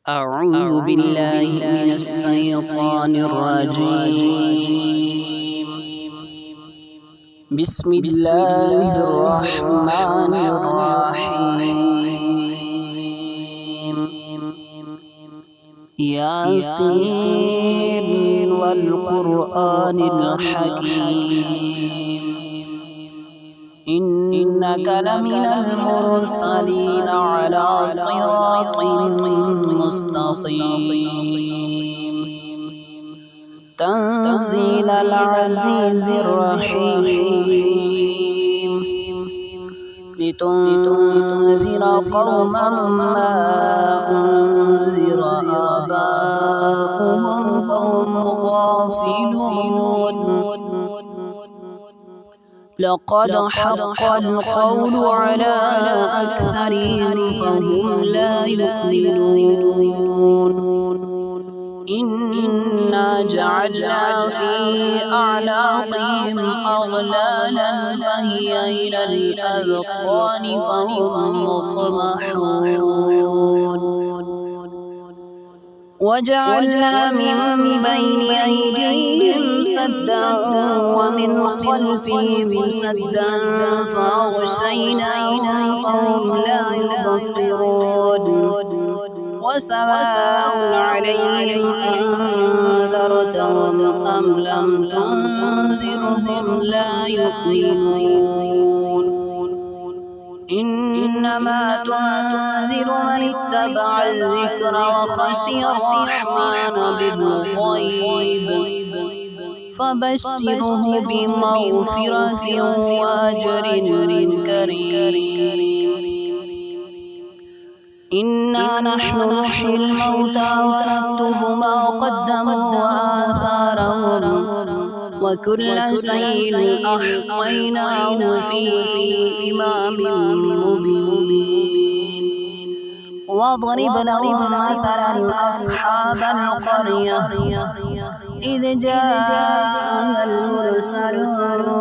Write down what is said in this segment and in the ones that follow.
أعوذ بالله من الشيطان الرجيم. بسم الله الرحمن الرحيم. ياسين والقرآن الحكيم إنك لمن المرسلين على صراط مستقيم تنزيل العزيز الرحيم لتنذر قوما ما أنذر آباؤهم فهم غافلون لقد حق القول على أكثرهم فهم لا يؤمنون إنا جعلنا في أعناقهم أغلالا فهي إلى الأذقان فهم مقمحون وجعلنا من بين أيديهم سدا ومن خلفهم سدا فأغشيناهم فهم لا يبصرون وسواء عليهم أنذرتهم أم لم تنذرهم لا يؤمنون إنما تنذر من اتبع الذكر وخشي الرحمن بالغيب فبشره بمغفرة وأجر كريم إنا نحن نحيي الموتى ونكتب ما قدموا وآثارهم وكل شيء أحصيناه في إمام مبين واضرب لهم مثلا أصحاب القرية إذ جاءها المرسلون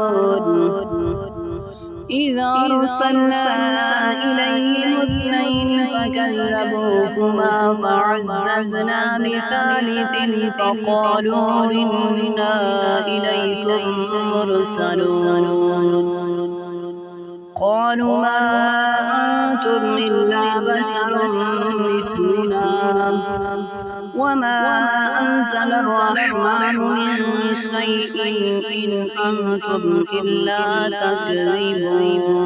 إذ أرسلنا إليهم اثنين فكذبوهما فعززنا بثالث فقالوا إنا إليكم مرسلون قالوا ما أنتم إلا بشر مثلنا وما أنزل الرحمن من شيء إن أنتم إلا تكذبون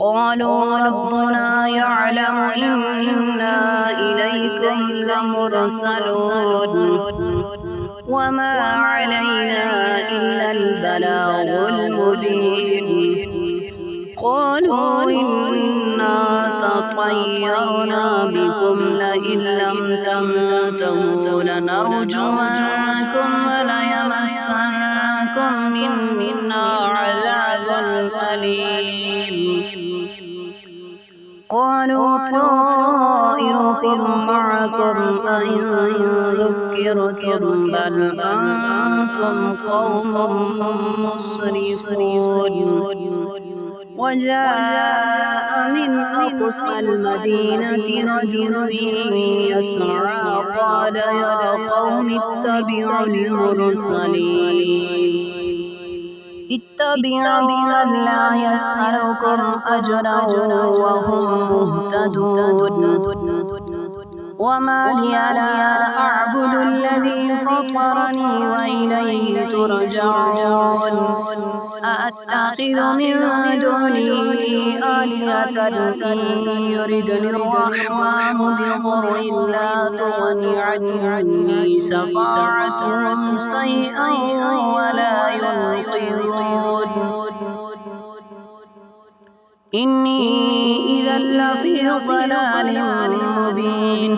قالوا ربنا يعلم إنا إليكم لمرسلون وما علينا إلا البلاغ المبين قالوا إنا تطيرنا بكم لئن لم تنتهوا لنرجمنكم وليمسنكم منا عذاب أليم قالوا طائركم معكم أئن ذكرتم بل أنتم قوم مسرفون وجاء من أقصى المدينة رجل يسعى قال يا قوم اتبعوا المرسلين اتبعوا من لا يسألكم أجرا وهم مهتدون وما لي لا أعبد الذي فطرني وإليه ترجعون أأتخذ من دونه آلهة إن يردني الرحمن بضر لا تغني عني شفاعتهم شيئا ولا ينقذون إني إذا لفي ضلال مبين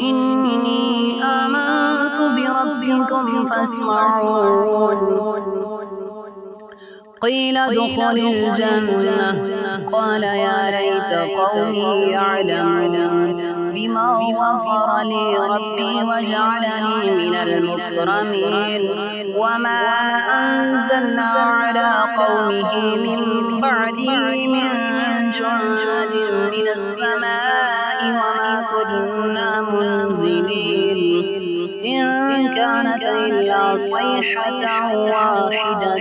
إني آمنت بربكم فاسمعون قيل ادخل الجنة قال يا ليت قومي يعلمون بما غفر لي ربي وجعلني من المكرمين وما أنزلنا على قومه من بعده من جند من السماء وما كنا منزلين إن كانت إلا صيحة واحدة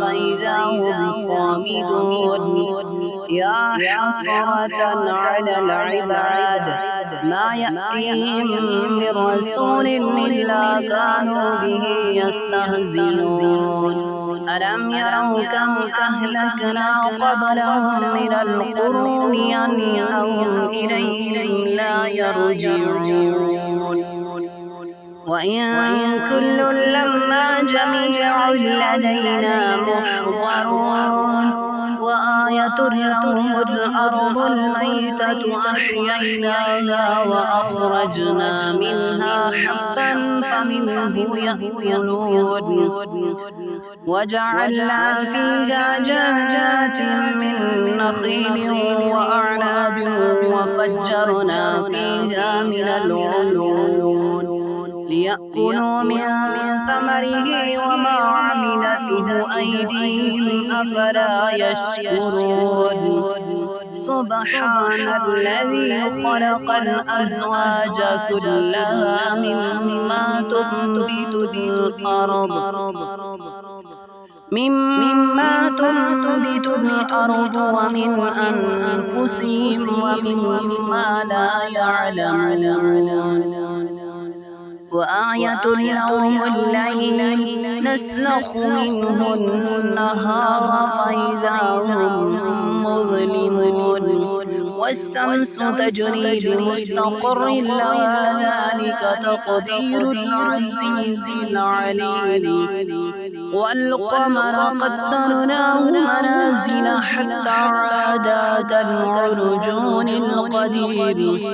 فإذا هم خامدون يا حسرة على العباد ما يأتيهم من رسول إلا كانوا به يستهزئون ألم يروا كم أهلكنا قبلهم من القرون أنهم إليهم لا يرجعون وإن كل لما جميع لدينا محضرون وآية لهم الأرض الميتة أحييناها وأخرجنا منها حبا فمنه يأكلون وجعلنا فيها جنات من نخيل وأعناب وفجرنا فيها من العيون ليأكلوا من ثمره وما عملته أيديهم أفلا يشكرون سبحان الذي خلق الأزواج كلها مما تنبت الأرض ومن أنفسهم ومما لا يعلمون وآية لهم الليل نسلخ منه النهار فإذا هم مظلمون والشمس تجري لمستقر لها ذلك تقدير العزيز العليم والقمر قدرناه منازل حتى عاد كالعرجون القديم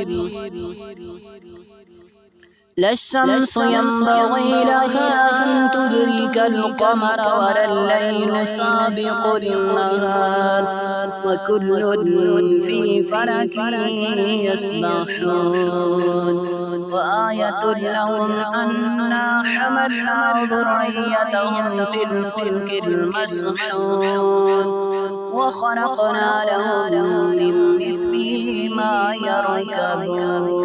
لا الشمس ينبغي لها أن تدرك القمر ولا الليل سابق النهار وكل في فلك يسبحون وآية لهم أنا حملنا ذريتهم في الفلك المسحون وخلقنا لهم من مثله ما يركبون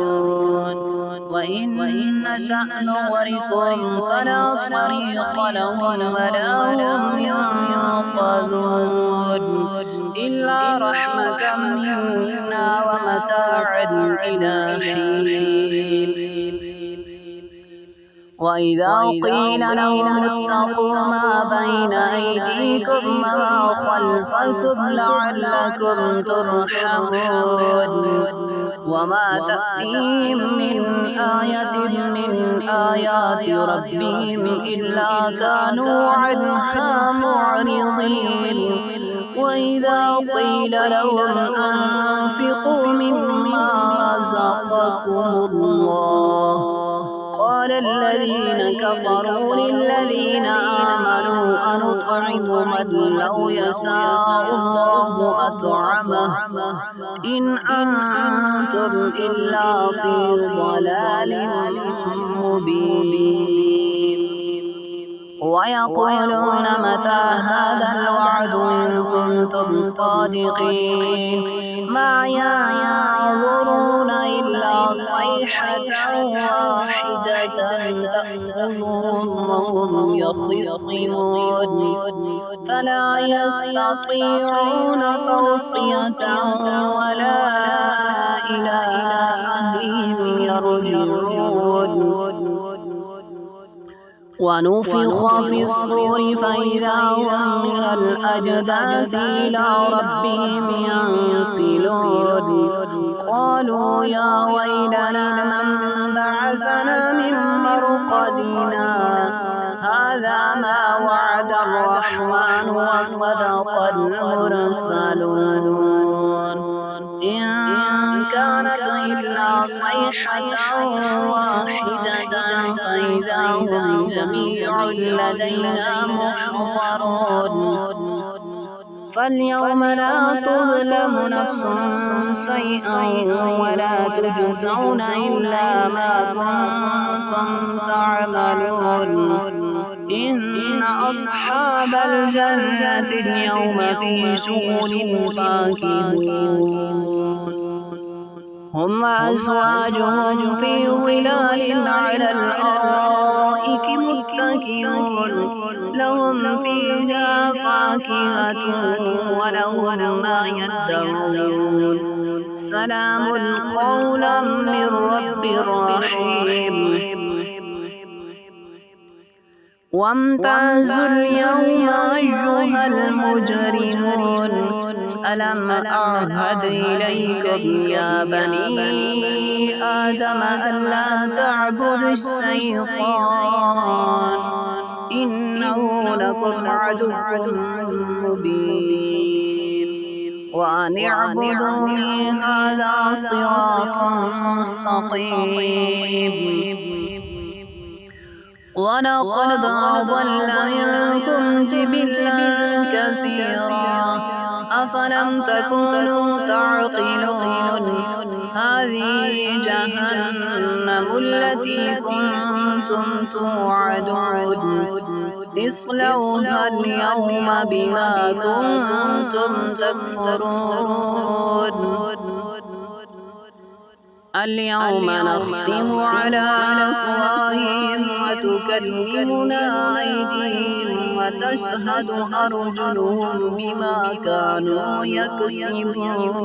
وإن نشأ نغرقهم فلا صريخ لهم ولا هم ينقذون إلا رحمة منا ومتاعا إلى حين وإذا قيل لهم اتقوا ما بين أيديكم وما خلفكم لعلكم ترحمون وما تأتيهم من آية من آيات ربهم إلا كانوا عنها معرضين وإذا قيل لهم أنفقوا مما رزقكم الله قال الذين كفروا للذين آمنوا أنطعم من لو يشاء الله أطعمه إن أنتم إلا في ضلال مبين ويقولون متى هذا الوعد إن كنتم صادقين ما ينظرون إلا صيحة واحدة تأخذهم وهم يخصمون فلا يستطيعون توصية ولا إلى أهلهم يرجعون ونفخ في الصور فإذا هم من الأجداث إلى ربهم ينسلون قالوا يا ويلنا من بعثنا من مرقدنا هذا ما وعد الرحمن وصدق المرسلون إن كانت إلا صيحة واحدة فإذا هم جميع لدينا محضرون فاليوم لا تظلم نفس شيئا ولا تجزون إلا ما كنتم تعملون إن أصحاب الجنة اليوم في شغل فاكهون هم وأزواجهم في ظلال على الأرائك متكئون لهم فيها فاكهة ولهم ما يدعون سلام قولا من رب رحيم وامتازوا اليوم أيها المجرمون ألم أعهد إليكم يا بني آدم ألا تعبدوا الشيطان إنه لكم عدو مبين وأن اعبدوني هذا صراط مستقيم ولقد أضل منكم جبلا كثيرا أفلم تكونوا تعقلون هذه جهنم التي كنتم توعدون اصلوها اليوم بما كنتم تكفرون اليوم نختم على أفواههم وتكلمنا أيديهم وتشهد أرجلهم بما كانوا يكسبون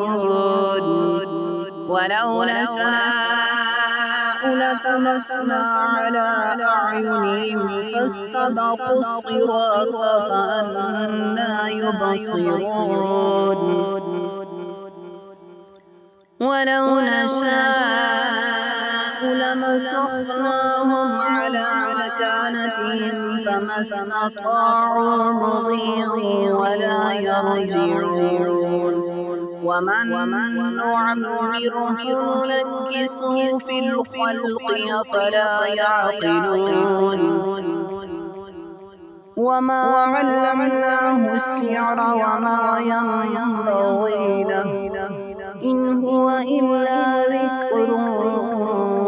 ولو نشاء لطمسنا على أعينهم فاستبقوا الصراط فأنى يبصرون ولو نشاء لمسخناهم على مكانتهم فما استطاعوا مضيا ولا يرجعون ومن نعمره ننكسه في الخلق أفلا يعقلون وما علمناه الشعر وما ينبغي له إن هو إلا ذكر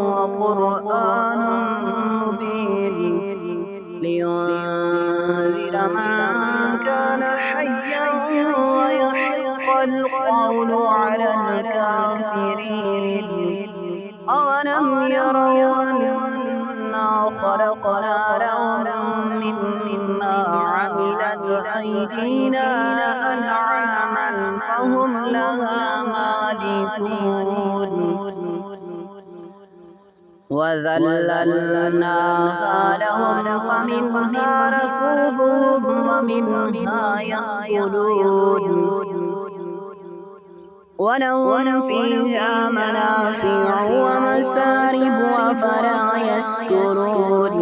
وقرآن مبين لينذر من كان حيا ويحق القول على الكافرين أولم يروا أنا خلقنا لهم مما عملت أيدينا أنعاما فهم لها مالكون وذللناها لهم فمنها ركوبهم ومنها يأكلون ولهم فيها منافع ومشارب أفلا يشكرون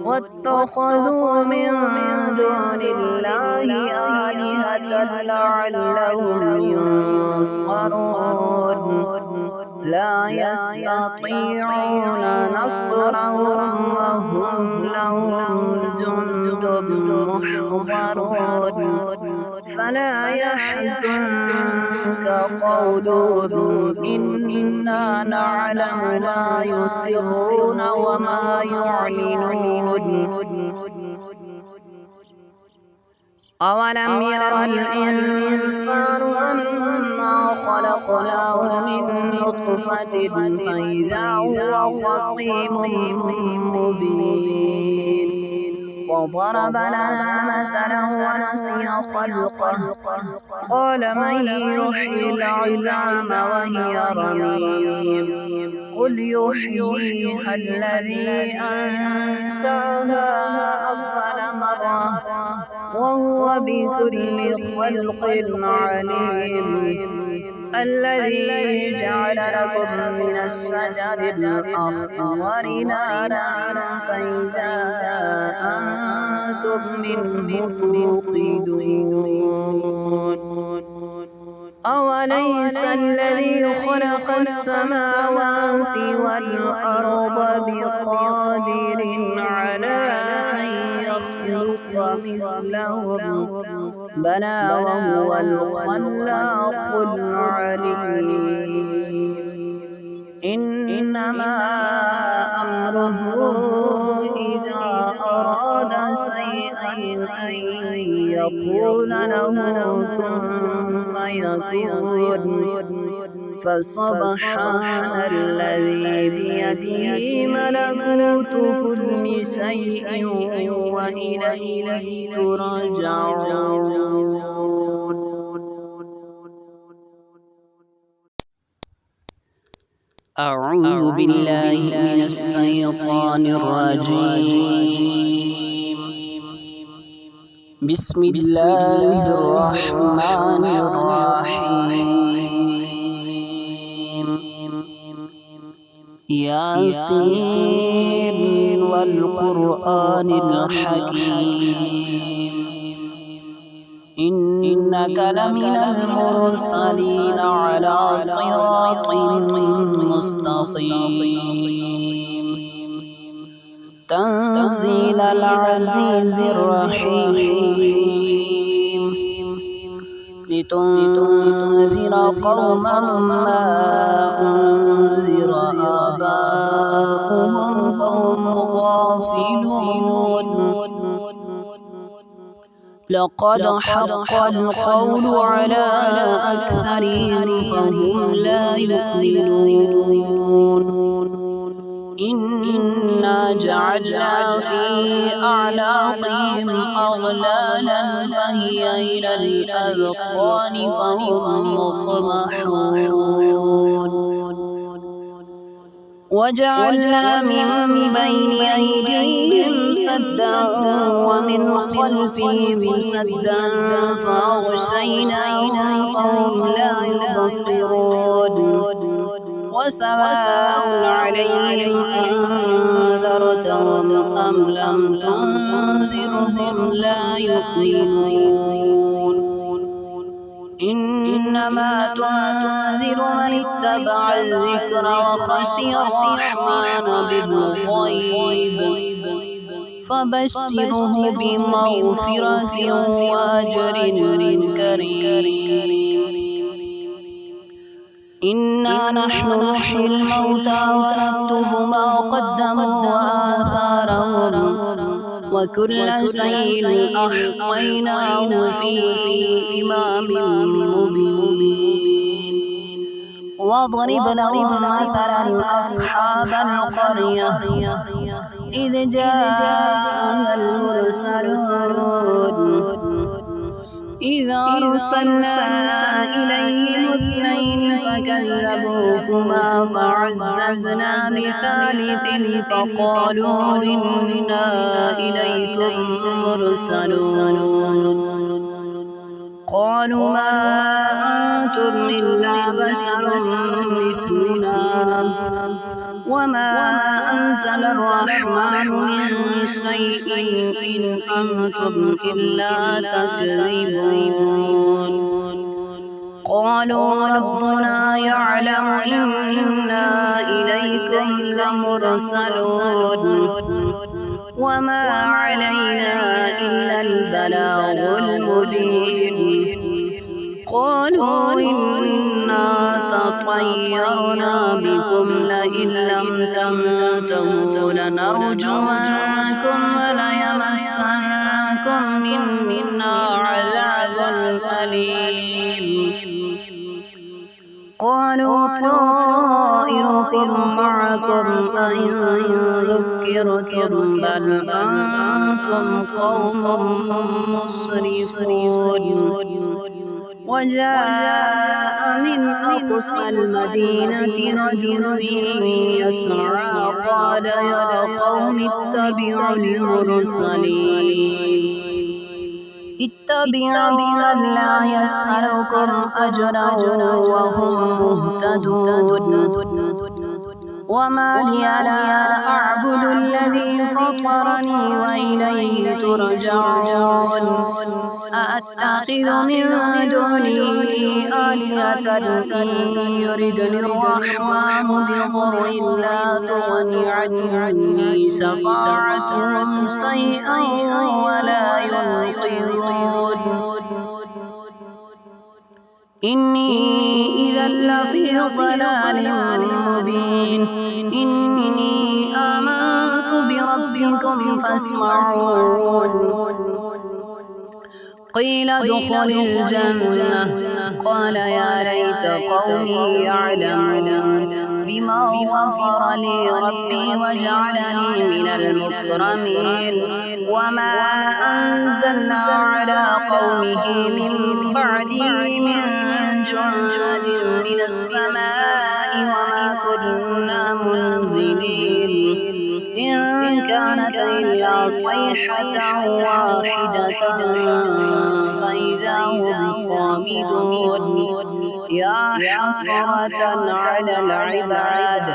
واتخذوا من دون الله آلهة لعلهم ينصرون لا يستطيعون نصرهم وهم لهم جند محضرون فلا يحزنك قولهم إنا نعلم ما يسرون وما يعلنون أولم ير الإنسان أنا خلقناه من نطفة فإذا هو خصيم مبين وضرب لنا مثلا ونسي خلقه قال من يحيي العظام وهي رميم قل يحييها الذي أنشأها أول مرة وهو بكل خلق عليم الذي جعل لكم من الشجر الأخضر نارا فإذا أنتم منه توقدون أوليس الذي خلق السماوات والأرض بقادر على أن يخلق مثلهم بلى وهو الخلاق العليم إنما أمره إذا أراد شيئا أن يقول له كن فيكون فسبحان الذي بيده ملكوت كل شيء وإليه ترجعون. أعوذ بالله من الشيطان الرجيم. بسم الله الرحمن الرحيم. ياسين والقرآن الحكيم إنك لمن المرسلين على صراط مستقيم تنزيل العزيز الرحيم لتنذر قوما ما أنذر آباؤهم فهم غافلون. لقد حق القول على أكثرهم فهم لا يؤمنون. إنا جعلنا في أعناقهم أغلالا فهي إلى الأذقان فهم مقمحون. وجعلنا من بين أيديهم سدا ومن خلفهم سدا فأغشيناهم فهم لا يبصرون. وسواء عليهم أنذرتهم أم لم تنذرهم لا يؤمنون. إنما تنذر من اتبع الذكر وخشي الرحمن بالغيب فبشره بمغفرة وأجر كريم. إنا نحن نحيي الموتى ونكتب ما قدموا وآثارهم وكل شيء أحصيناه في إمام مبين. واضرب لهم مثلا أصحاب القرية إذ جاءها المرسلون إذ أرسلنا إليهم اثنين فكذبوهما فعززنا بثالث فقالوا إنا إليكم مرسلون. قالوا ما أنتم إلا بشر مثلنا وما أنزل الرحمن من شيء إن أنتم إلا تكذبون. قالوا ربنا يعلم إنا إليكم لمرسلون وما علينا إلا البلاغ المبين. قالوا إنا تطيرنا بكم لئن لم تنتهوا لنرجمنكم وليمسنكم منا عذاب أليم. قالوا طائركم معكم أئن ذكرتم بل أنتم قوم مسرفون. وجاء من أقصى المدينة رجل يسعى قال يا قوم اتبعوا المرسلين اتبعوا من لا يسألكم أجرا وهم مهتدون. وما لي لا أعبد الذي فطرني وإليه ترجعون. أأتخذ من دونه آلهة إن يردني الرحمن بضر لا تغني عني شفاعتهم شيئا ولا ينقذون. إني إذا لفي ضلال مبين إني آمنت بربكم فاسمعون قيل ادخل الجنة قال يا ليت قومي يعلمون بما غفر لي ربي وجعلني من المكرمين وما أنزلنا على قومه من بعده من جند من السماء وما كنا منزلين إن كانت إلا صيحة واحدة فإذا هم خامدون يا حسرة على العباد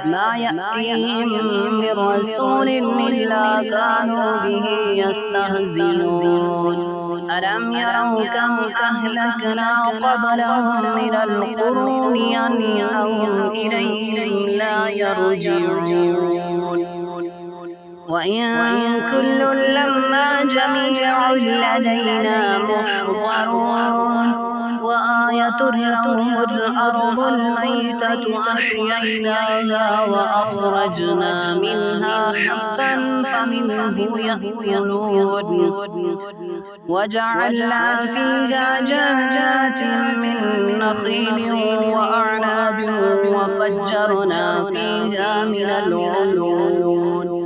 ما يأتيهم من رسول إلا كانوا به يستهزئون ألم يروا كم أهلكنا قبلهم من القرون أنهم إليهم لا يرجعون وإن كل لما جميع لدينا محضرون وآية لهم الأرض الميتة أحييناها وأخرجنا منها حبا فمنه يأكلون وجعلنا فيها جنات من نخيل وأعناب وفجرنا فيها من العيون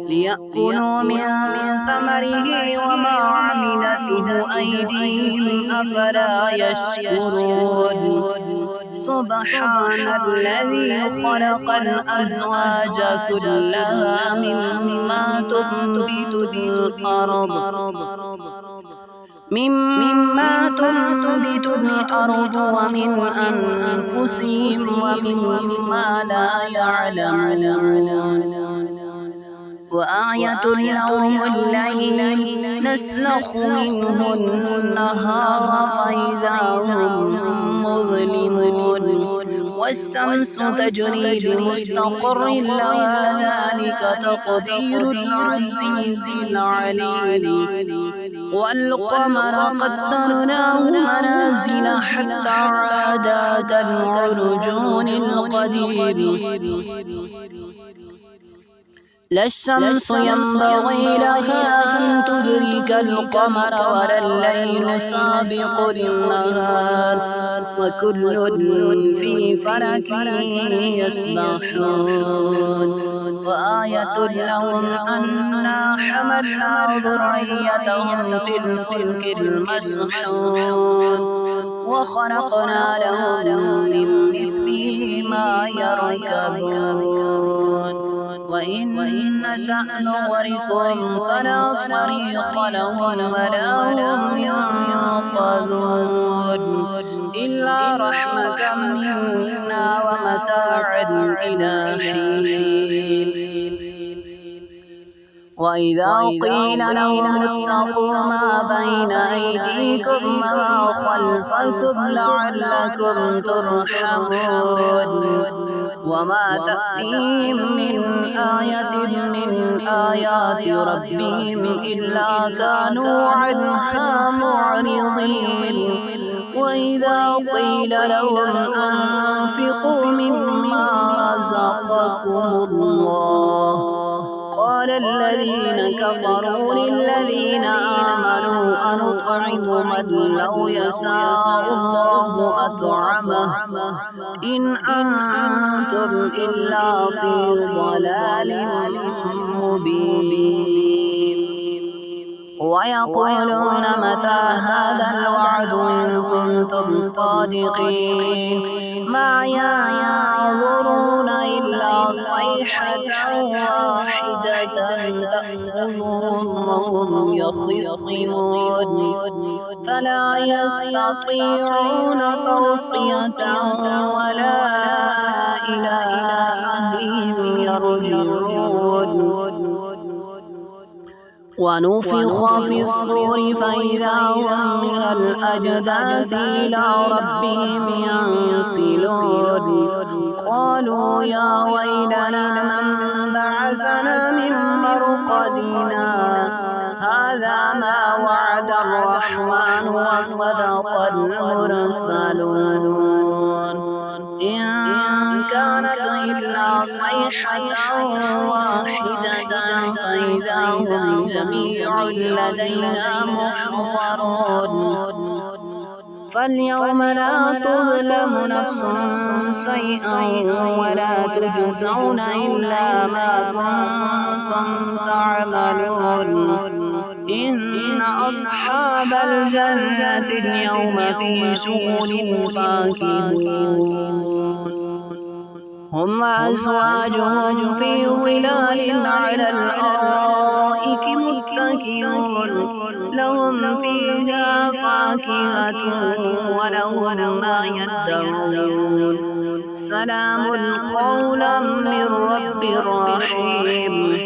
ليأكلوا من ثمره وما عملته أيديهم أفلا يشكرون سبحان الذي خلق الأزواج كلها مما تنبت الأرض ومن أنفسهم ومما لا يعلمون وآية لهم الليل نسلخ منه النهار فإذا هم مظلمون والشمس تجري لمستقر لها ذلك تقدير العزيز العليم والقمر قدرناه منازل حتى عاد كالعرجون القديم لا الشمس ينبغي لها أن تدرك القمر ولا الليل سابق النهار وكل في فلك يسبحون وآية لهم أنا حملنا ذريتهم في الفلك المسحون وخلقنا لهم من مثله ما يركبون وإن نشأ نغرقهم فلا صريخ لهم ولا هم ينقذون إلا رحمة منا ومتاعا إلى حين وإذا قيل لهم اتقوا ما بين أيديكم وما خلفكم لعلكم ترحمون وما تأتيهم من آية من آيات ربهم إلا كانوا عنها معرضين وإذا قيل لهم أنفقوا مما رزقكم الله قال الذين كفروا للذين آمنوا أنطعم من لو يشاء الله أطعمه إن أنتم إلا في ضلال مبين ويقولون متى هذا الوعد إن كنتم صادقين ما ينظرون إلا صيحة واحدة تأخذهم وهم يخصمون فلا يستطيعون توصية ولا إلى أهلهم يرجعون ونفخ في الصور فإذا هم من الأجداث إلى ربهم ينسلون قالوا يا ويلنا من بعثنا من مرقدنا هذا ما وعد الرحمن وصدق المرسلون إن كانت إلا صيحة واحدة فإذا هم جميع لدينا محضرون فاليوم لا تظلم نفس شيئا ولا تجزون إلا ما كنتم تعملون إن أصحاب الجنة اليوم في شغل فاكهون هم وأزواجهم في ظلال على الأرائك متكئون لهم فيها فاكهة ولهم ما يدعون سلام قولا من رب رحيم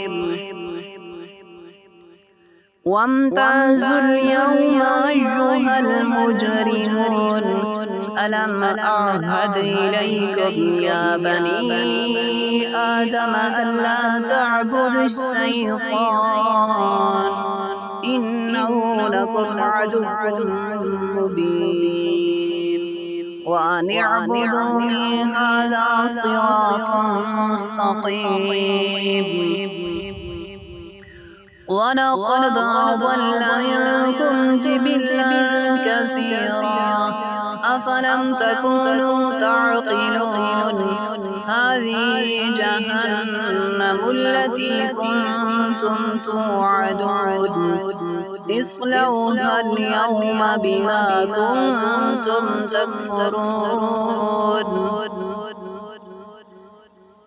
وامتازوا اليوم أيها المجرمون ألم أعهد إليكم يا بني آدم ألا تعبدوا الشيطان إنه لكم عدو مبين وأن اعبدوني هذا صراط مستقيم ولقد أضل منكم جبلا كثيرا أفلم تكونوا تعقلون هذه جهنم التي كنتم توعدون اصلوها اليوم بما كنتم تكفرون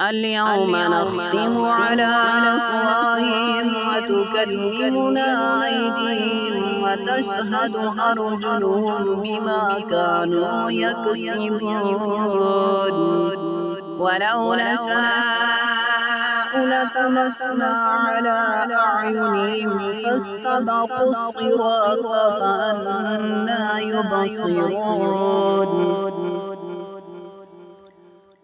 اليوم نختم على أفواههم وتكلمنا أيديهم وتشهد أرجلهم بما كانوا يكسبون ولو نشاء لطمسنا على أعينهم فاستبقوا الصراط فأنى يبصرون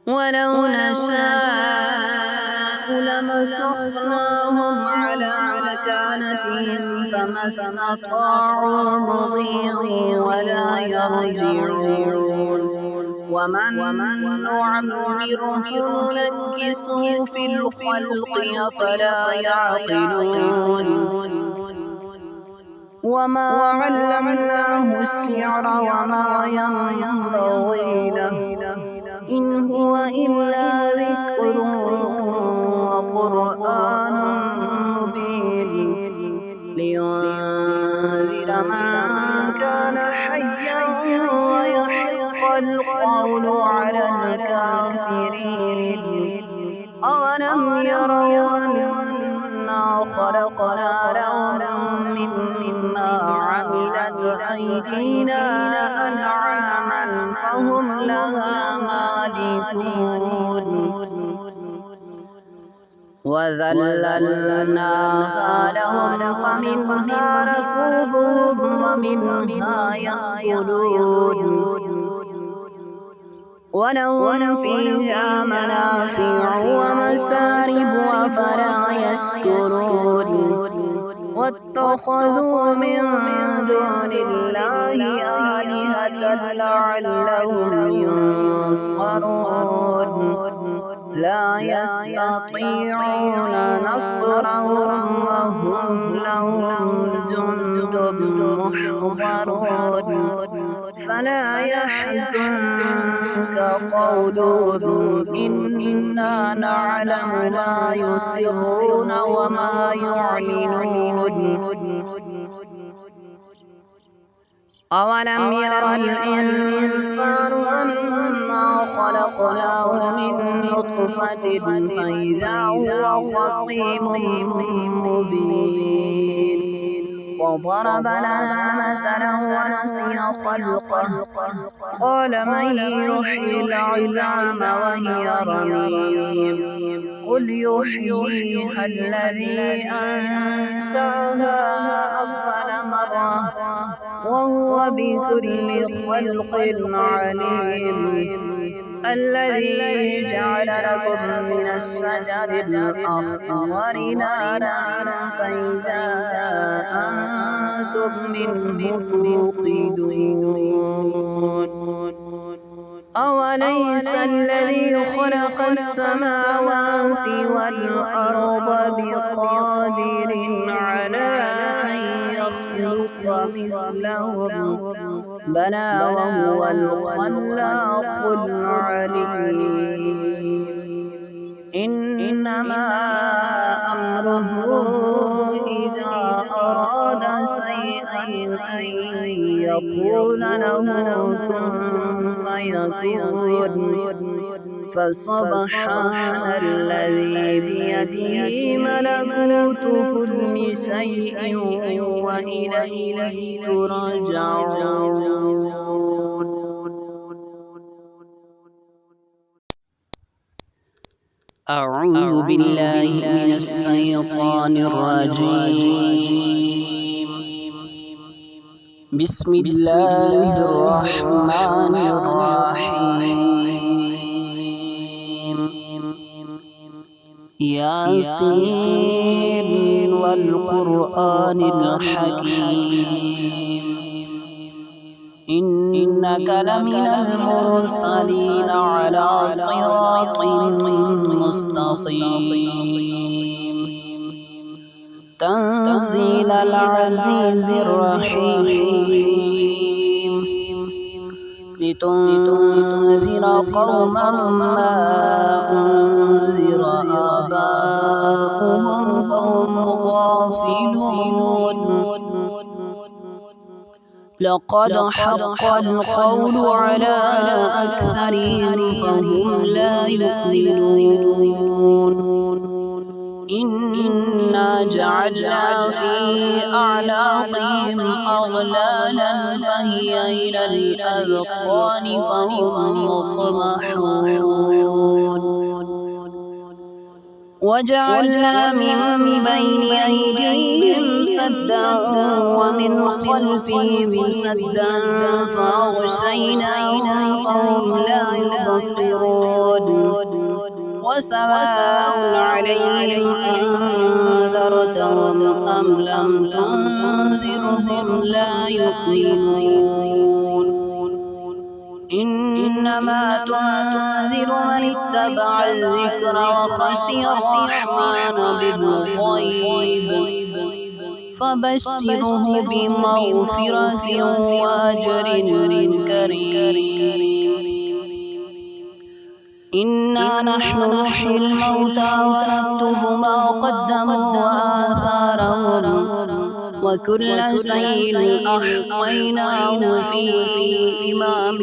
ولو نشاء لمسخناهم على مكانتهم فما استطاعوا مضيا ولا يرجعون ومن نعمره ننكسه في الخلق أفلا يعقلون وما علمناه الشعر وما ينبغي له إن هو إلا ذكر وقرآن مبين لينذر من كان حيا ويحق القول على الكافرين أولم يروا أنا خلقنا لهم مما عملت أيدينا أنعاما فهم لها مالكون وذللناها لهم فمنها ركوبهم ومنها يأكلون ولهم فيها منافع ومشارب أفلا يشكرون واتخذوا من دون الله آلهة لعلهم ينصرون لا يستطيعون نصرهم وهم لهم جند محضرون فلا يحزنك قولهم إنا نعلم ما يسرون وما يعلنون أولم ير الإنسان أنا خلقناه من نطفة فإذا هو خصيم مبين وضرب لنا مثلا ونسي خلقه قال من يحيي العظام وهي رميم قل يحييها الذي أنشأها أول مرة وهو بكل خلق عليم الذي جعل لكم من الشجر الأخضر نارا فإذا أنتم منه توقدون أوليس الذي خلق السماوات والأرض بقادر على أن يخلق مثلهم بلى وهو الخلاق العليم إنما أمره إذا أراد شيئا أن يقول له كن فيكون فسبحان الذي بيده ملكوت كل شيء وإليه ترجعون. أعوذ بالله من الشيطان الرجيم. بسم الله الرحمن الرحيم. ياسين والقرآن الحكيم إنك لمن المرسلين على صراط مستقيم تنزيل العزيز الرحيم لتنذر قوما ما أنذر آباؤهم فهم غافلون لقد حق القول على أكثرهم فهم لا يؤمنون إنا جعلنا في أعناقهم أغلالا فهي إلى الأذقان فهم مقمحون وجعلنا من بين أيديهم سدا ومن خلفهم سدا فأغشيناهم فهم لا يبصرون وسواء عليهم أنذرتهم أم لم تنذرهم لا يؤمنون إنما تنذر من اتبع الذكر وخشي الرحمن بالغيب فبشره بمغفرة وأجر كريم إنا نحن نحيي الموتى ونكتب ما قدموا وآثارهم وكل شيء أحصيناه في إمام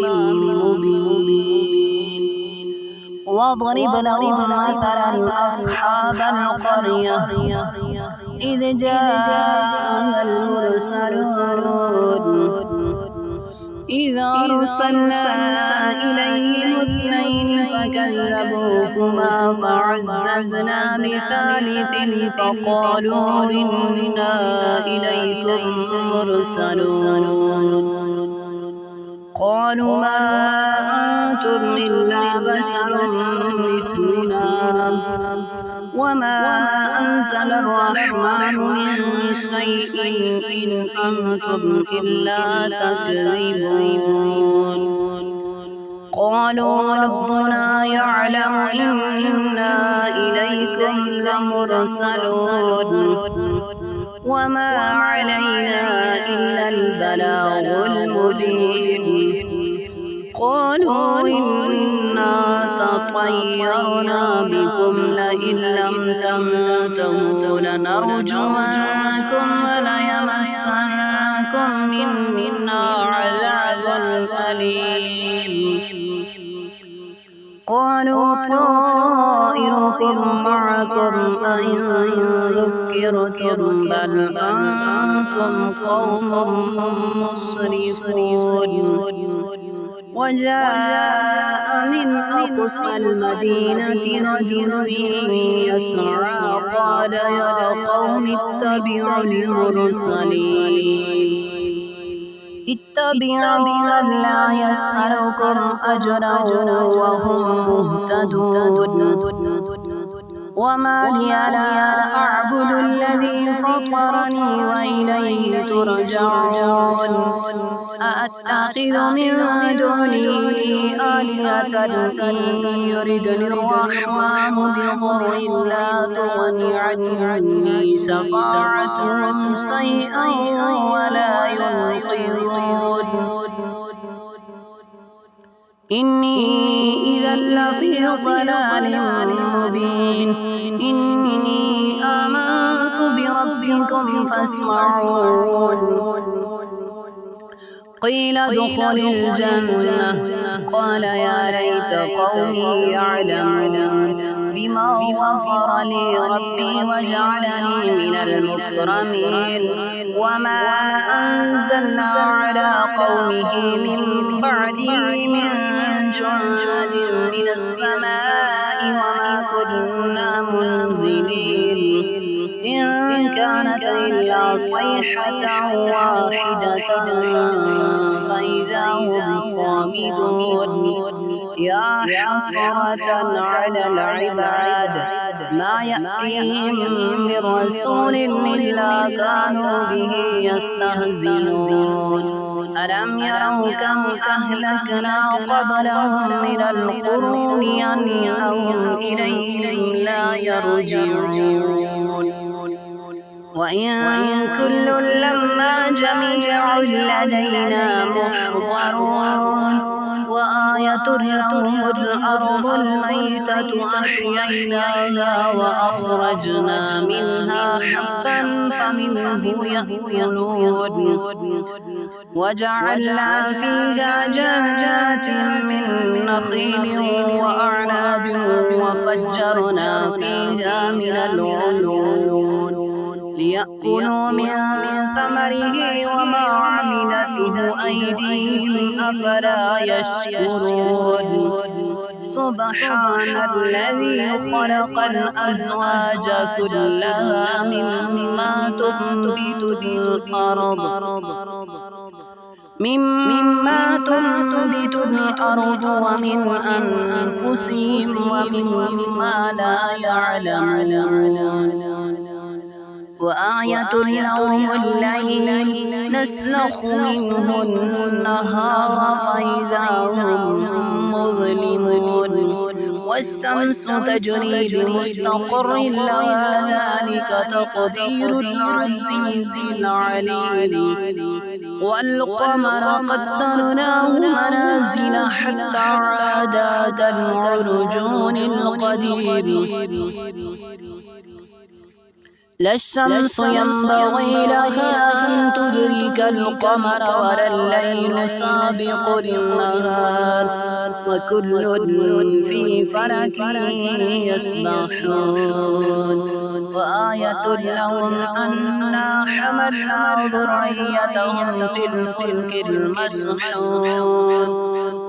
مبين واضرب لهم مثلا أصحاب القرية إذ جاءها المرسلون إذ أرسلنا إليهم اثنين فكذبوهما فعززنا بثالث فقالوا إنا إليكم مرسلون قالوا ما أنتم إلا بشر مثلنا وما أنزل الرحمن من شيء إن أنتم إلا تكذبون قالوا ربنا يعلم إنا إليكم لمرسلون وما علينا إلا البلاغ المبين قالوا إنا تطيرنا بكم لئن لم تنتهوا لنرجمنكم وليمسنكم منا عذاب أليم قالوا طائركم معكم أئن ذكرتم بل أنتم قوم مسرفون وجاء من أقصى المدينة رجل يسعى قال يا قوم اتبعوا المرسلين اتبعوا من لا يسألكم أجرا وهم مهتدون وما لي لا أعبد الذي فطرني وإليه ترجعون أأتخذ من دونه آلهة إن يردني الرحمن بضر لا تغن عني شفاعتهم شيئا ولا ينقذون إني إذا لفي ضلال مبين إني آمنت بربكم فاسمعون قيل ادخل الجنة قال يا ليت قومي يعلمون بما غفر لي ربي وجعلني من المكرمين وما أنزلنا على قومه من بعده من جند من السماء وما كنا منزلين إن كانت إلا صيحة واحدة فإذا هم خامدون يا حسرة على العباد ما يأتيهم من رسول إلا كانوا به يستهزئون ألم يروا كم أهلكنا قبلهم من القرون أنهم إليهم لا يرجعون وإن كل لما جميع لدينا محضرون وآية لهم الأرض الميتة أحييناها وأخرجنا منها حبا فمنه يأكلون وجعلنا فيها جنات من نخيل وأعناب وفجرنا فيها من العيون ليأكلوا من ثمره وما عملته أيديهم أفلا يشكرون سبحان الذي خلق الأزواج كلها مما تنبت الأرض ومن أنفسهم ومما لا يعلمون وآية لهم الليل نسلخ منه النهار فإذا هم مظلمون والشمس تجري لمستقر لها ذلك تقدير العزيز العليم والقمر قدرناه منازل حتى عاد كالعرجون القديم لا الشمس ينبغي لها أن تدرك القمر ولا الليل سابق النهار وكل في فلك يسبحون وآية لهم أنا حملنا ذريتهم في الفلك المسحون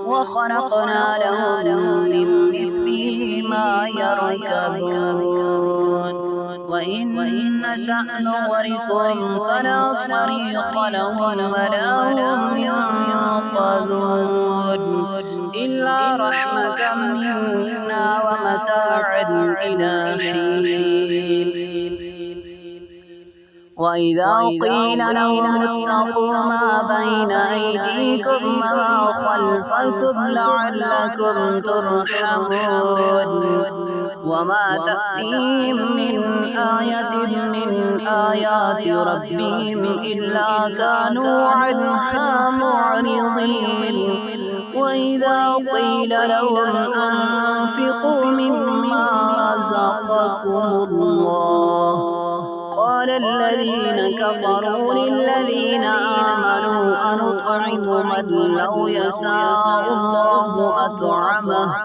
وخلقنا لهم من مثله ما يركبون وإن نشأ نغرقهم فلا صريخ لهم ولا هم ينقذون إلا رحمة منا ومتاعا إلى حين وإذا قيل لهم اتقوا ما بين أيديكم وما خلفكم لعلكم ترحمون وما تأتيهم من آية من آيات ربهم إلا كانوا عنها معرضين وإذا قيل لهم أنفقوا مما رزقكم الله قال الذين كفروا للذين آمنوا أنطعم من لو يشاء الله أطعمه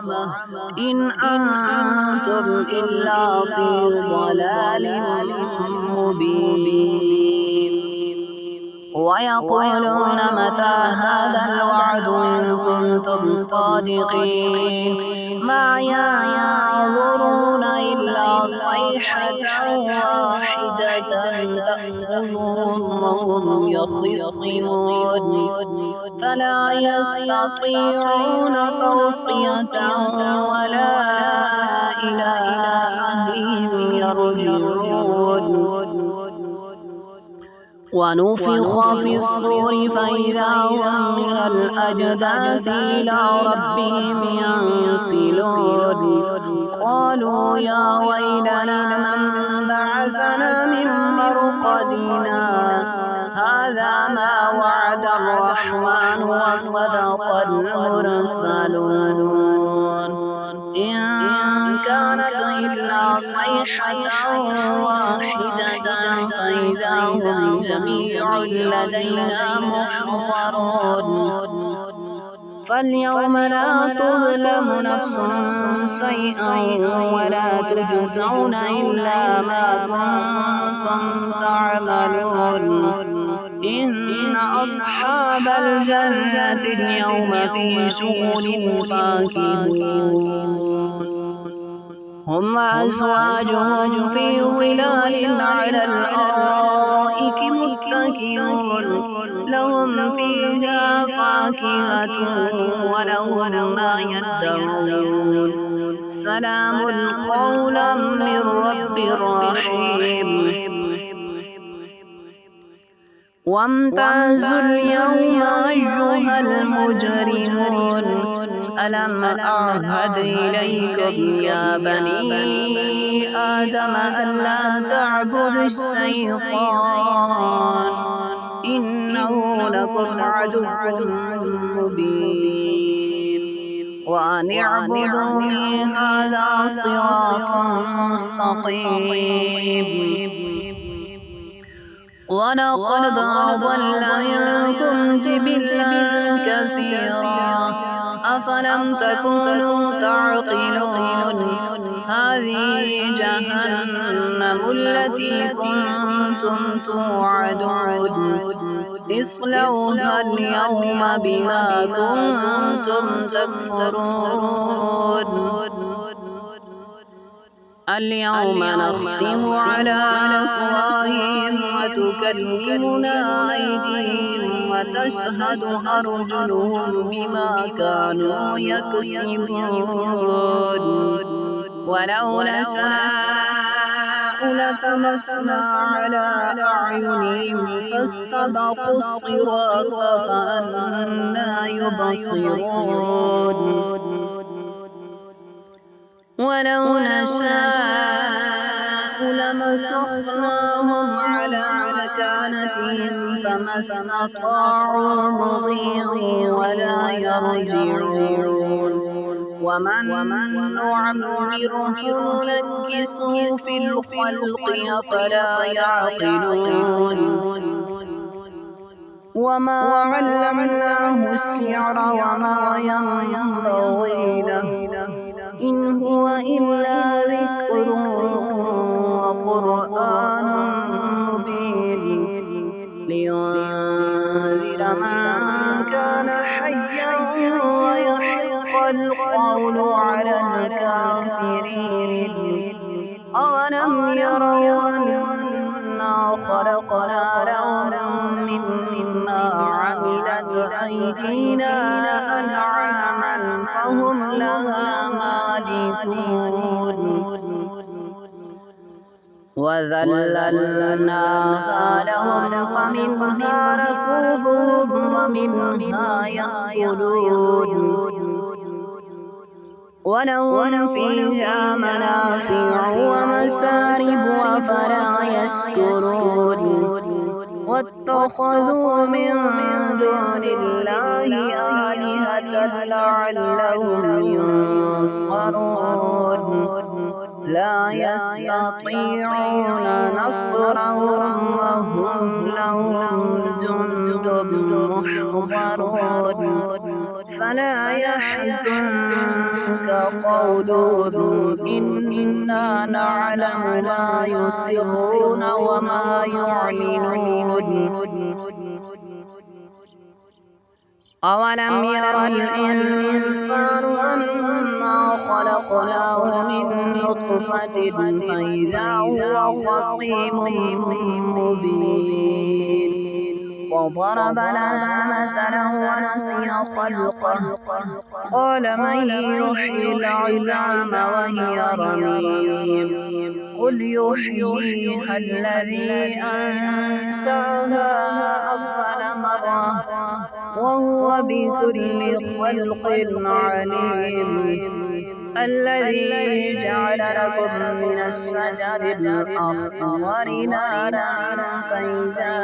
إن أنتم إلا في ضلال مبين ويقولون متى هذا الوعد إن كنتم صادقين ما ينظرون إلا صيحة واحدة يتخذون وهم يخصمون فلا يستطيعون توصية ولا إلى أهلهم يرجعون ونفخ في الصور فإذا هم من الأجداث إلى ربهم ينسلون قالوا يا ويلنا من بعثنا من مرقدنا هذا ما وعد الرحمن وصدق المرسلون إن كانت إلا صيحة واحدة فإذا هم جميع لدينا محضرون فاليوم لا تظلم نفس شيئا ولا تجزون إلا ما كنتم تعملون إن أصحاب الجنة اليوم في شغل فاكهون هم وأزواجهم في ظلال على الأرائك متكئون لهم فيها فاكهة ولهم ما يدعون سلام قولا من رب رحيم وامتازوا اليوم أيها المجرمون ألم أعهد إليكم يا بني آدم ألا تعبدوا الشيطان إنه لكم عدو مبين وأن اعبدوني هذا صراط مستقيم ولقد أضل منكم جبلا كثيرا أفلم تكونوا تعقلون هذه جهنم التي كنتم توعدون اصلوها اليوم بما كنتم تكفرون اليوم نختم على أفواههم وتكلمنا أيديهم وتشهد أرجلهم بما كانوا يكسبون ولو نشاء لطمسنا على أعينهم فاستبقوا الصراط فأنى يبصرون ولو نشاء لمسخناهم على مكانتهم فما استطاعوا مضيا ولا يرجعون ومن نعمره ننكسه في الخلق أفلا يعقلون وما علمناه الشعر وما ينبغي له إن هو إلا ذكر وقرآن مبين لينذر من كان حيا ويحق القول على الكافرين أولم يروا أنا خلقنا لهم مما عملت أيدينا أنعاما فهم لها مالكون وذللناها لهم فمنها ركوبهم ومنها يأكلون ولهم فيها منافع ومشارب أفلا يشكرون واتخذوا من دون الله آلهة لعلهم ينصرون لا يستطيعون نصرهم وهم لهم جند محضرون فلا يحزنك قولهم إنا نعلم ما يسرون وما يعلنون أولم ير الإنسان أنا خلقناه من نطفة فإذا هو خصيم مبين وضرب لنا مثلا ونسي خلقه قال من يحيي العظام وهي رميم قل يحييها الذي أنشأها أول مرة وهو بكل خلق عليم الذي جعل لكم من الشجر الأخضر نارا فإذا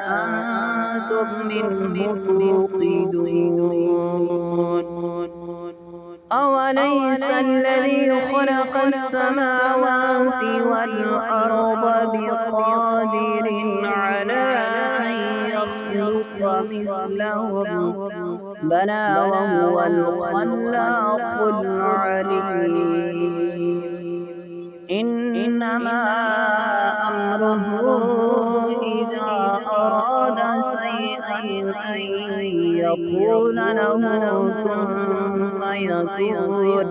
أنتم منه توقدون أوليس الذي خلق السماوات والأرض بقادر على أن يخلق مثلهم بلى وهو الخلاق العليم إنما أمره إذا أراد شيئا أن يقول له كن فيكون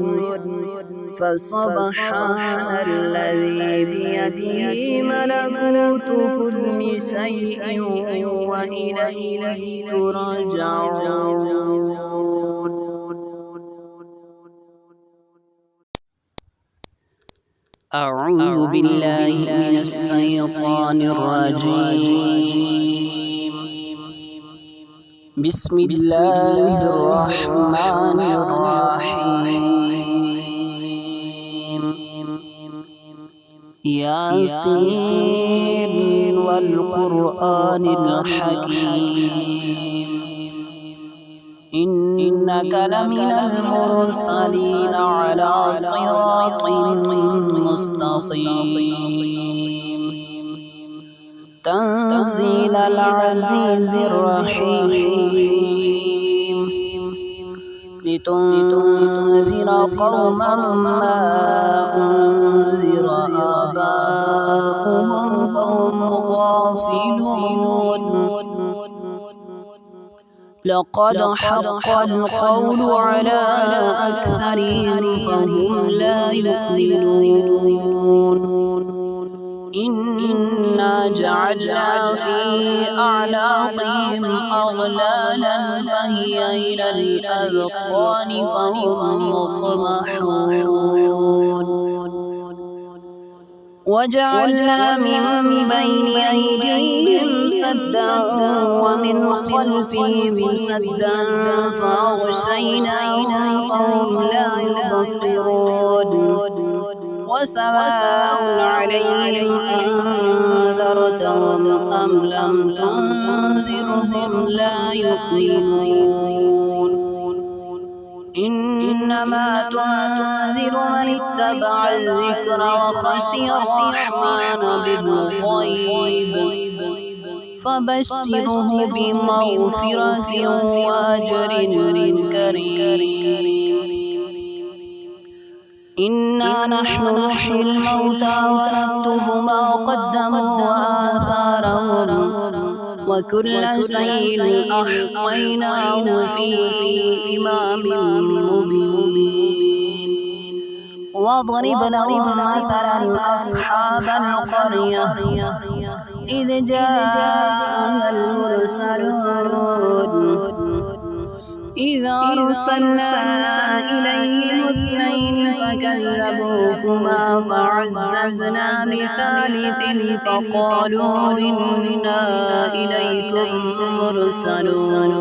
فسبحان الذي بيده ملكوت كل شيء وإليه ترجعون. أعوذ بالله من الشيطان الرجيم. بسم الله الرحمن الرحيم. ياسين والقرآن الحكيم إنك لمن المرسلين على صراط مستقيم تنزيل العزيز الرحيم لتنذر قوما ما أنذر آباؤهم فهم غافلون لقد حق القول على أكثرهم فهم لا يؤمنون إنا جعلنا في أعناقهم أغلالا فهي إلى الأذقان فهم مقمحون وجعلنا من بين أيديهم سدا ومن خلفهم سدا فأغشيناهم فهم لا يبصرون وسواء عليهم أنذرتهم أم لم تنذرهم لا يؤمنون إنما تنذر من اتبع الذكر وخشي الرحمن بالغيب فبشره بمغفرة وأجر كريم إنا نحن نحيي الموتى ونكتب ما قدموا وآثارهم وكل شيء أحصيناه في إمام مبين واضرب لهم مثلا أصحاب القرية إذ جاءها المرسلون إذ أرسلنا إليهم اثنين فكذبوهما فعززنا بثالث فقالوا إنا إليكم مرسلون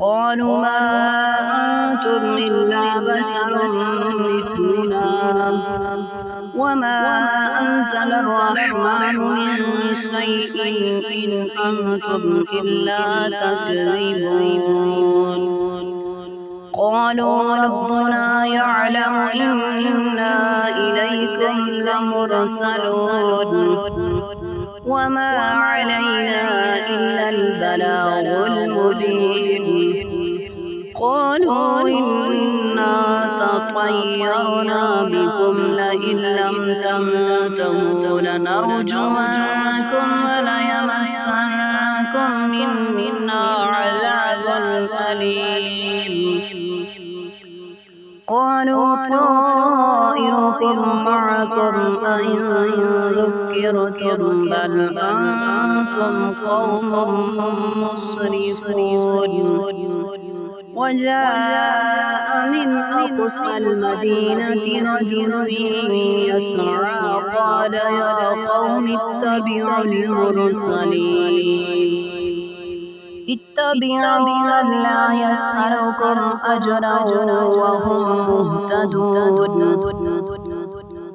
قالوا ما أنتم إلا بشر مثلنا وما أنزل الرحمن من شيء إن أنتم إلا تكذبون قالوا ربنا يعلم إنا إليكم لمرسلون وما علينا إلا البلاغ المبين قالوا إنا تطيرنا بكم لئن لم تنتهوا لنرجمنكم وليمسنكم معكم منا عذاب أليم قالوا طائركم معكم أئن ذكرتم بل أنتم قوم مسرفون وجاء من أقصى المدينة رجل يسعى قال يا قوم اتبعوا من لا يسألكم أجرا وهم مهتدون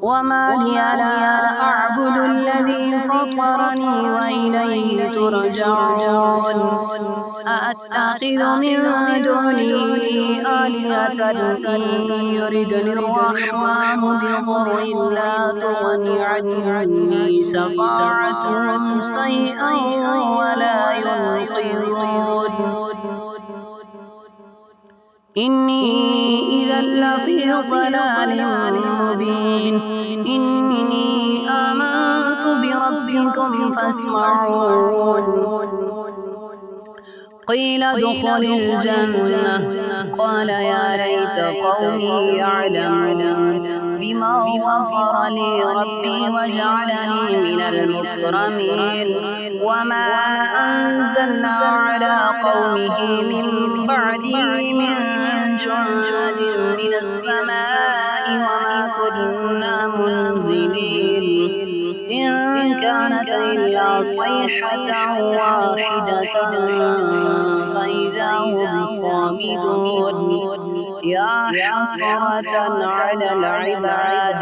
وما لي لا أعبد الذي فطرني وإليه ترجعون أأتخذ من دونه آلهة إن يردني الرحمن بضر لا تغن عني شفاعتهم شيئا ولا ينقذون إني إذا لفي ضلال مبين إني آمنت بربكم فاسمعون قيل ادخل الجنة قال يا ليت قومي يعلمون بما غفر لي ربي وجعلني من المكرمين وما أنزلنا على قومه من بعده من جند من السماء وما كنا منزلين إن كانت إلا صيحة واحدة فإذا هم خامدون يا حسرة على العباد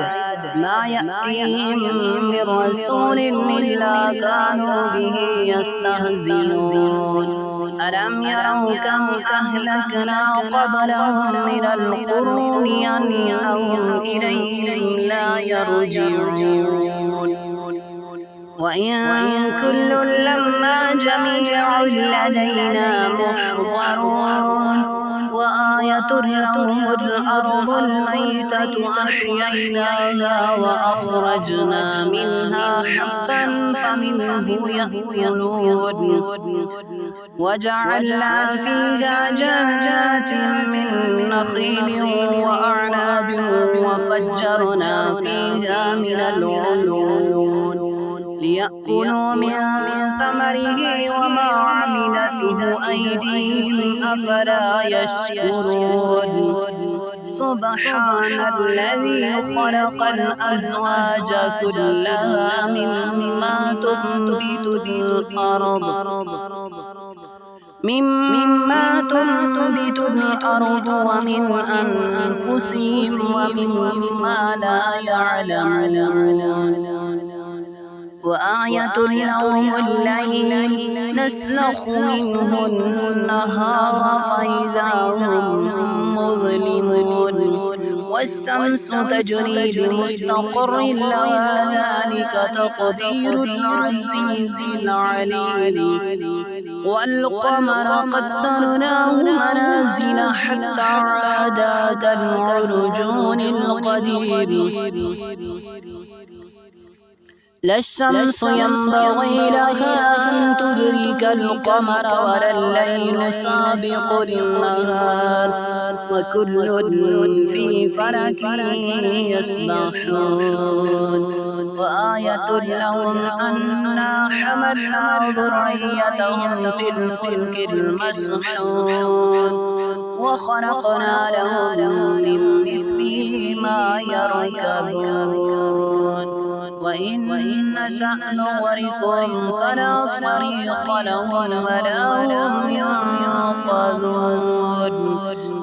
ما يأتيهم من رسول إلا كانوا به يستهزئون ألم يروا كم أهلكنا قبلهم من القرون أنهم إليهم لا يرجعون وإن كل لما جميع لدينا محضرون وآية لهم الأرض الميتة أحييناها وأخرجنا منها حبا فمنه يأكلون وجعلنا فيها جنات من نخيل وأعناب وفجرنا فيها من العيون ليأكلوا من ثمره وما عملته أيديهم أفلا يشكرون سبحان الذي خلق الأزواج كلها مما تنبت الأرض ومن أنفسهم ومما لا يعلمون وآية لهم الليل نسلخ منه النهار فإذا هم مظلمون والشمس تجري لمستقر لها ذلك تقدير العزيز العليم والقمر قدرناه منازل حتى عاد كالعرجون القديم لا الشمس ينبغي لها أن تدرك القمر ولا الليل سابق النهار وكل في فلك يسبحون وآية لهم أنا حملنا ذريتهم في الفلك المسحون وخلقنا لهم من مثله ما يركبون وإن نشأ نغرقهم فلا صريخ لهم ولا هم ينقذون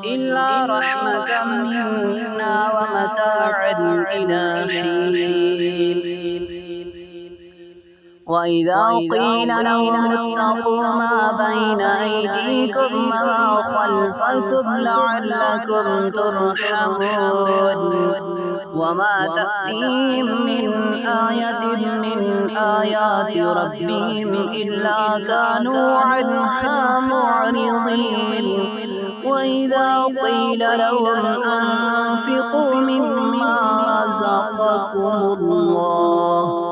إلا رحمة منا ومتاعا إلى حين وإذا قيل لهم اتقوا ما بين أيديكم وما خلفكم لعلكم ترحمون وما تأتيهم من آية من آيات ربهم إلا كانوا عنها معرضين وإذا قيل لهم أنفقوا مما رزقكم الله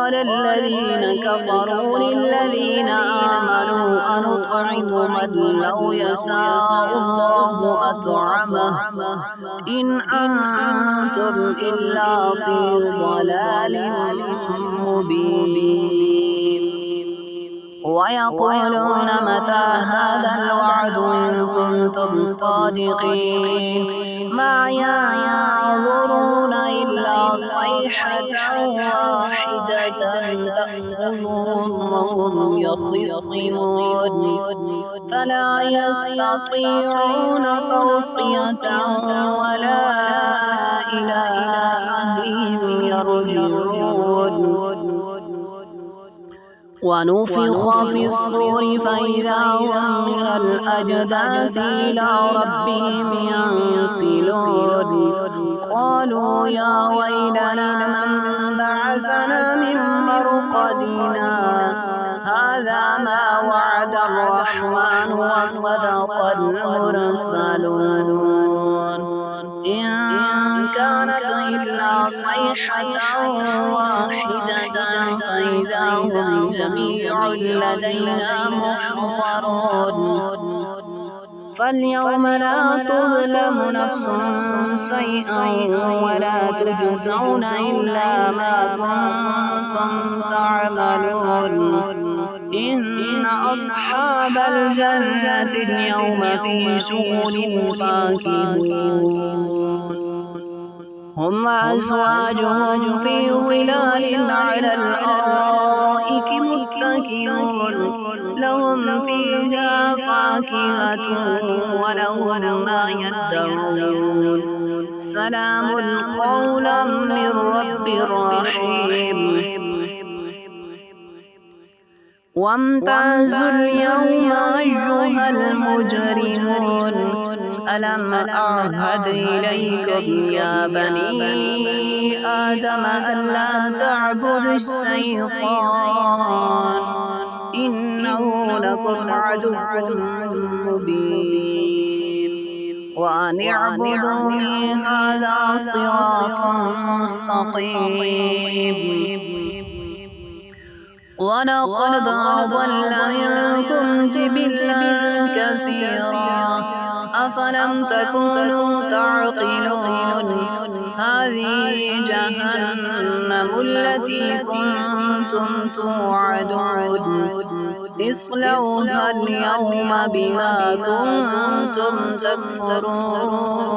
قال الذين كفروا للذين آمنوا أنطعم من لو يشاء الله أطعمه إن أنتم إلا في ضلال مبين ويقولون متى هذا الوعد إن كنتم صادقين ما ينظرون إلا صيحة واحدة تأخذهم وهم يخصمون فلا يستطيعون توصية ولا إلى أهلهم يرجعون ونفخ في الصور فإذا هم من الأجداث إلى ربهم ينسلون قالوا يا ويلنا من بعثنا من مرقدنا هذا ما وعد الرحمن وصدق المرسلون إن كانت إلا صيحة واحدة فإذا هم جميع لدينا محضرون فاليوم لا تظلم نفس شيئا ولا تجزون إلا ما كنتم تعملون إن أصحاب الجنة اليوم في شغل فاكهون هم وأزواجهم في ظلال على الأرائك متكئون لهم فيها فاكهة ولهم ما يدعون سلام قولا من رب رحيم وامتازوا اليوم أيها المجرمون ألم أعهد إليكم يا بني آدم ألا تعبدوا الشيطان إنه لكم عدو مبين وأن اعبدوني هذا صراط مستقيم ولقد أضل منكم جبلا كثيرا أفلم تكونوا تعقلون هذه جهنم التي كنتم توعدون اصلوها اليوم بما كنتم تكفرون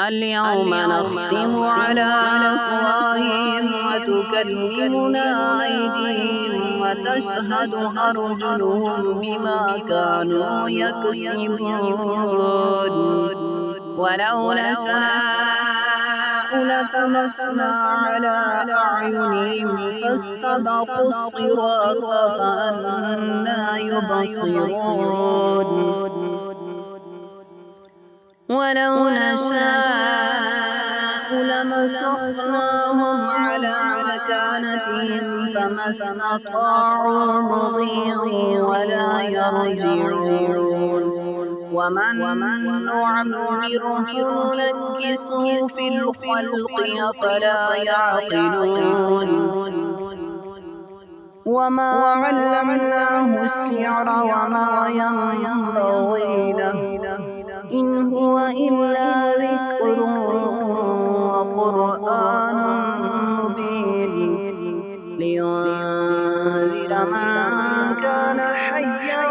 اليوم نختم على أفواههم وتكلمنا أيديهم وتشهد أرجلهم بما كانوا يكسبون ولو نشاء لطمسنا على أعينهم فاستبقوا الصراط فأنى يبصرون ولو نشاء لمسخناهم على مكانتهم فما استطاعوا مضيا ولا يرجعون ومن نعمره ننكسه في الخلق أفلا يعقلون وما علمناه الشعر وما ينبغي له إن هو إلا ذكر وقرآن مبين لينذر من كان حيا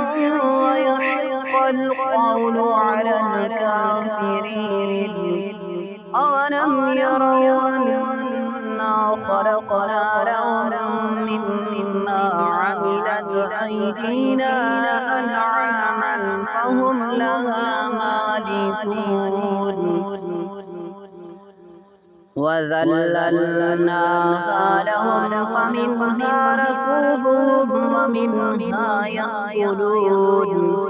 ويحق القول على الكافرين أولم يروا أنا خلقنا لهم مما عملت أيدينا أنعاما فهم لها مالكون وذللناها لهم فمنها ركوبهم ومنها يأكلون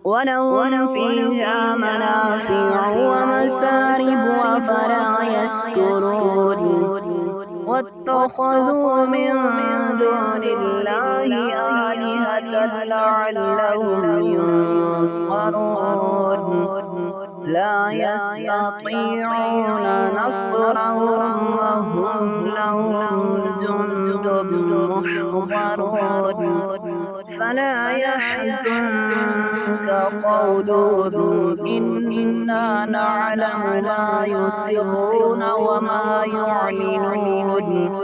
ولهم فيها منافع ومشارب أفلا يشكرون واتخذوا من دون الله آلهة لعلهم ينصرون لا يستطيعون نصرهم وهم لهم جند محضرون فلا يحزنك قولهم إنا نعلم ما يسرون وما يعلنون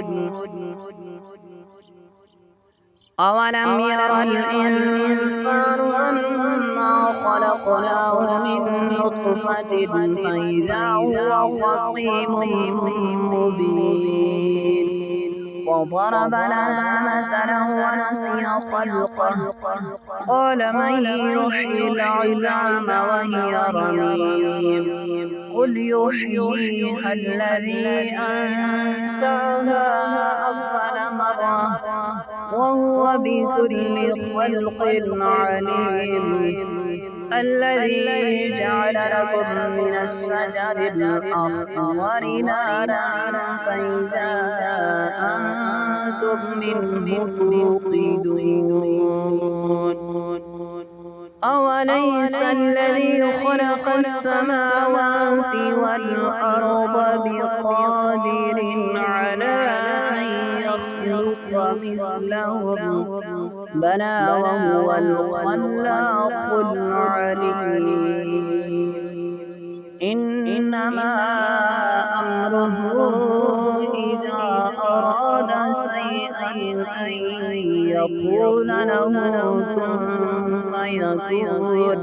أولم ير الإنسان أنا خلقناه من نطفة فإذا هو خصيم مبين وضرب لنا مثلا ونسي خلقه قال من يحيي العظام وهي رميم قل يحييها الذي أنشأها أول مرة وهو بكل خلق عليم الذي جعل لكم من الشجر الأخضر نارا فإذا أنتم منه توقدون أوليس الذي خلق السماوات والأرض بقادر على أن يخلق مثلهم بلى وهو الخلاق العليم إنما أمره إذا أراد شيئا أن يقول له كن فيكون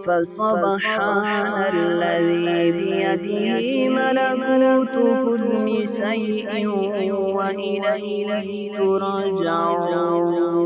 فسبحان الذي بيده ملكوت كل شيء وإليه ترجعون